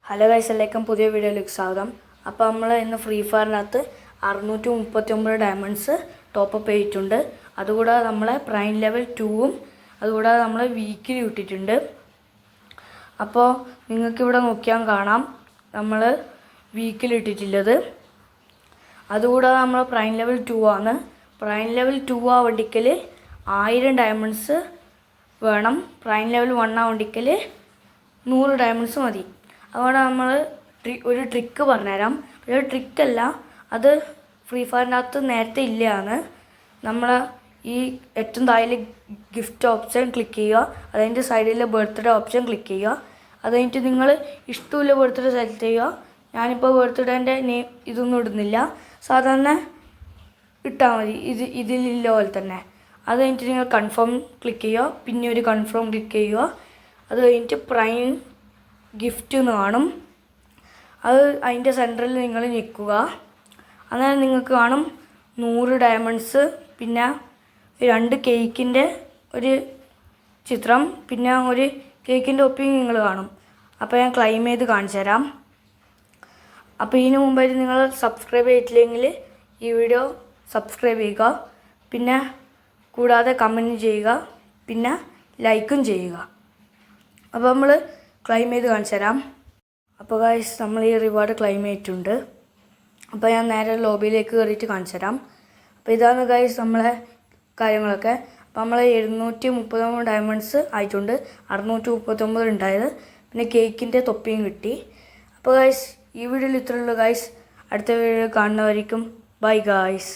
Hello guys, എല്ലാവർക്കും പുതിയ വീഡിയോയിലേക്ക് സ്വാഗതം. അപ്പോൾ നമ്മൾ ഇന്ന് ഫ്രീ ഫയറിനകത്ത് 639 ഡയമണ്ട്സ് ടോപ്പപ്പ് ചെയ്തിട്ടുണ്ട്. അതുകൂടാതെ നമ്മളെ പ്രൈം ലെവൽ 2ഉം അതുകൂടാതെ നമ്മൾ വീക്കിലി ഇട്ടിട്ടുണ്ട്. അപ്പോൾ നിങ്ങൾക്കിവിടെ നോക്കിയാൽ കാണാം നമ്മൾ വീക്കിലി ഇട്ടിട്ടുള്ളത്. അതുകൂടാതെ നമ്മൾ പ്രൈം ലെവൽ 2 ആണ്. പ്രൈം ലെവൽ 2 ആ വണ്ടിക്കൽ 1000 ഡയമണ്ട്സ് വേണം. പ്രൈം ലെവൽ 1 ആ വണ്ടിക്കൽ 100 ഡയമണ്ട്സ് മതി. അതുകൊണ്ട് നമ്മൾ ഒരു ട്രിക്ക് പറഞ്ഞുതരാം. ഒരു ട്രിക്കല്ല, അത് ഫ്രീ ഫയറിനകത്ത് നേരത്തെ ഇല്ലയാണ്. നമ്മൾ ഈ ഏറ്റവും താഴെ ഗിഫ്റ്റ് ഓപ്ഷൻ ക്ലിക്ക് ചെയ്യുക, അതിൻ്റെ സൈഡിലെ ബർത്ത്ഡേ ഓപ്ഷൻ ക്ലിക്ക് ചെയ്യുക. അത് കഴിഞ്ഞിട്ട് നിങ്ങൾ ഇഷ്ടമുള്ള ബർത്ത്ഡേ സെലക്ട് ചെയ്യുക. ഞാനിപ്പോൾ ബർത്ത്ഡേൻ്റെ ഇതൊന്നും ഇടുന്നില്ല, സാധാരണ ഇട്ടാൽ മതി, ഇതിലില്ല പോലെ തന്നെ. അത് കഴിഞ്ഞിട്ട് നിങ്ങൾ കൺഫേം ക്ലിക്ക് ചെയ്യുക, പിന്നെ ഒരു കൺഫേം ക്ലിക്ക് ചെയ്യുക. അത് കഴിഞ്ഞിട്ട് പ്രൈം ഗിഫ്റ്റ് എന്ന് കാണും, അത് അതിൻ്റെ സെൻറ്ററിൽ നിങ്ങൾ നിൽക്കുക. അന്നേരം നിങ്ങൾക്ക് കാണും 100 ഡയമണ്ട്സ്, പിന്നെ 2 കേക്കിൻ്റെ ഒരു ചിത്രം, പിന്നെ ഒരു കേക്കിൻ്റെ ഒപ്പിങ് നിങ്ങൾ കാണും. അപ്പോൾ ഞാൻ ക്ലെയിം ചെയ്ത് കാണിച്ചു തരാം. അപ്പോൾ ഇതിന് മുമ്പായിട്ട് നിങ്ങൾ സബ്സ്ക്രൈബ് ചെയ്തിട്ടില്ലെങ്കിൽ ഈ വീഡിയോ സബ്സ്ക്രൈബ് ചെയ്യുക, പിന്നെ കൂടാതെ കമൻറ്റ് ചെയ്യുക, പിന്നെ ലൈക്കും ചെയ്യുക. അപ്പോൾ നമ്മൾ ക്ലെയിം ചെയ്ത് കാണിച്ചു തരാം. അപ്പോൾ ഗൈസ്, നമ്മൾ ഈ റിവാർഡ് ക്ലെയിം ചെയ്തിട്ടുണ്ട്. അപ്പോൾ ഞാൻ നേരെ ലോബിയിലേക്ക് കയറിയിട്ട് കാണിച്ചു തരാം. അപ്പോൾ ഇതാണ് ഗൈസ് നമ്മളെ കാര്യങ്ങളൊക്കെ. അപ്പോൾ നമ്മൾ 739 ഡയമണ്ട്സ് ആയിട്ടുണ്ട്, 639 ഉണ്ടായത്, പിന്നെ കേക്കിൻ്റെ തൊപ്പിയും കിട്ടി. അപ്പോൾ ഗൈസ്, ഈ വീഡിയോയിൽ ഇത്രയുള്ളൂ ഗൈസ്. അടുത്ത വീഡിയോ കാണുന്നവരിക്കും ബൈ ഗൈസ്.